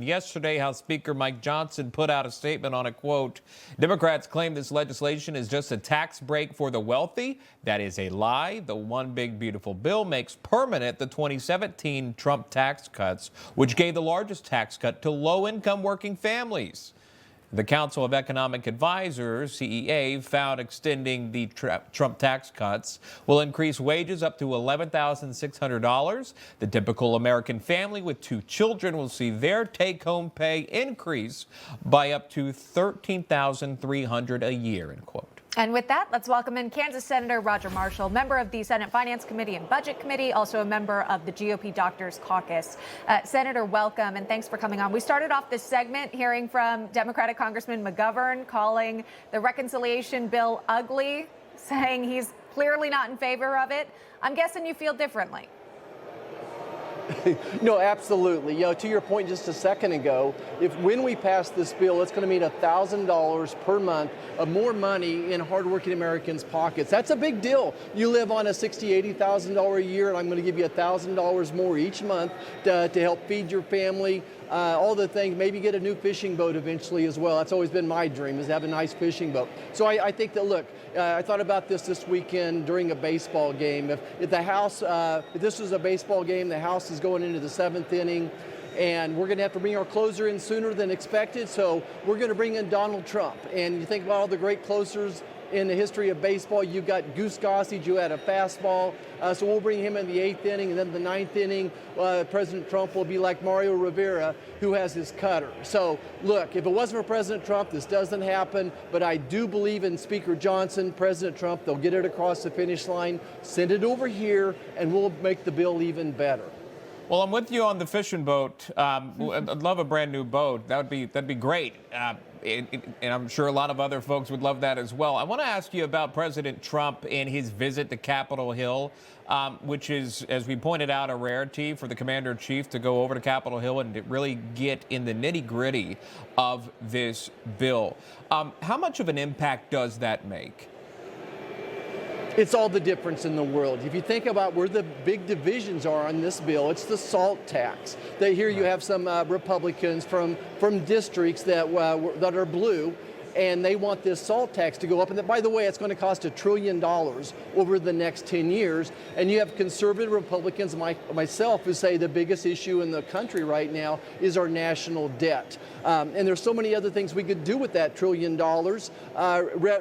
Yesterday, House Speaker Mike Johnson put out a statement on a quote. Democrats claim this legislation is just a tax break for the wealthy. That is a lie. The One Big Beautiful Bill makes permanent the 2017 Trump tax cuts, which gave the largest tax cut to low-income working families. The Council of Economic Advisors, CEA, found extending the Trump tax cuts will increase wages up to $11,600. The typical American family with 2 children will see their take-home pay increase by up to $13,300 a year, end quote. And with that, let's welcome in Kansas Senator Roger Marshall, member of the Senate Finance Committee and Budget Committee, also a member of the GOP Doctors Caucus. Senator, welcome, and thanks for coming on. We started off this segment hearing from Democratic Congressman McGovern calling the reconciliation bill ugly, saying he's clearly not in favor of it. I'm guessing you feel differently. No, absolutely. To your point just a second ago, when we pass this bill, it's going to mean $1,000 per month of more money in hardworking Americans' pockets. That's a big deal. You live on a $60,000, $80,000 a year, and I'm going to give you $1,000 more each month to help feed your family. All the things, maybe get a new fishing boat eventually as well. That's always been my dream, is to have a nice fishing boat. So I think that, look, I thought about this weekend during a baseball game. If this was a baseball game, the House is going into the 7th inning, and we're going to have to bring our closer in sooner than expected, so we're going to bring in Donald Trump. And you think about all the great closers in the history of baseball. You've got Goose Gossage, who had a fastball, so we'll bring him in the 8th inning, and then the 9th inning, President Trump will be like Mario Rivera, who has his cutter. So look, if it wasn't for President Trump, this doesn't happen, but I do believe in Speaker Johnson, President Trump. They'll get it across the finish line, send it over here, and we'll make the bill even better. Well, I'm with you on the fishing boat. I'd love a brand new boat. That'd be great. And I'm sure a lot of other folks would love that as well. I want to ask you about President Trump and his visit to Capitol Hill, which is, as we pointed out, a rarity for the Commander-in-Chief to go over to Capitol Hill and to really get in the nitty-gritty of this bill. How much of an impact does that make? It's all the difference in the world. If you think about where the big divisions are on this bill, it's the salt tax. Here you have some Republicans from districts that are blue, and they want this salt tax to go up. And by the way, it's going to cost $1 trillion over the next 10 years. And you have conservative Republicans, myself, who say the biggest issue in the country right now is our national debt. And there's so many other things we could do with that $1 trillion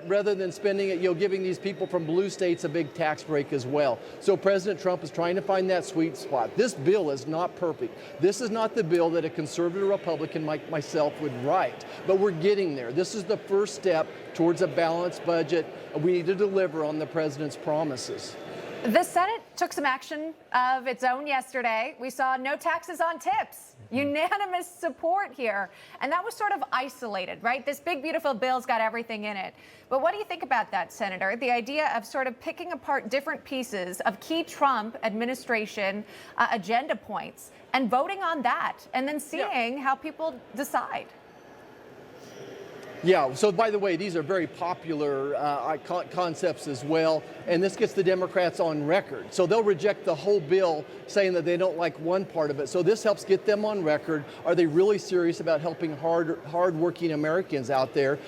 rather than spending it, giving these people from blue states a big tax break as well. So President Trump is trying to find that sweet spot. This bill is not perfect. This is not the bill that a conservative Republican like myself would write, but we're getting there. This is the first step towards a balanced budget. We need to deliver on the president's promises. The Senate took some action of its own yesterday. We saw no taxes on tips. Unanimous support here. And that was sort of isolated, right? This big, beautiful bill's got everything in it. But what do you think about that, Senator? The idea of sort of picking apart different pieces of key Trump administration agenda points and voting on that and then seeing how people decide. Yeah, so by the way, these are very popular concepts as well, and this gets the Democrats on record. So they'll reject the whole bill saying that they don't like one part of it. So this helps get them on record. Are they really serious about helping hard-working Americans out there?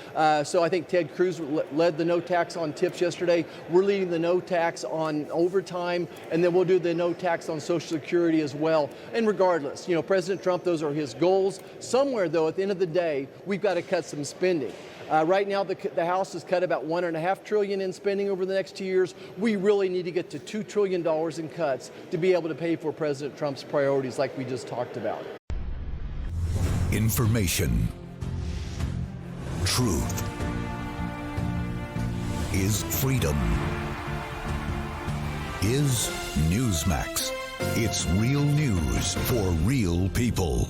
So I think Ted Cruz led the no tax on tips yesterday. We're leading the no tax on overtime, and then we'll do the no tax on Social Security as well. And regardless, President Trump, those are his goals. Somewhere, though, at the end of the day, we've got to cut some spending. Right now, the House has cut about $1.5 trillion in spending over the next 2 years. We really need to get to $2 trillion in cuts to be able to pay for President Trump's priorities like we just talked about. Information. Truth. Is freedom. Is Newsmax. It's real news for real people.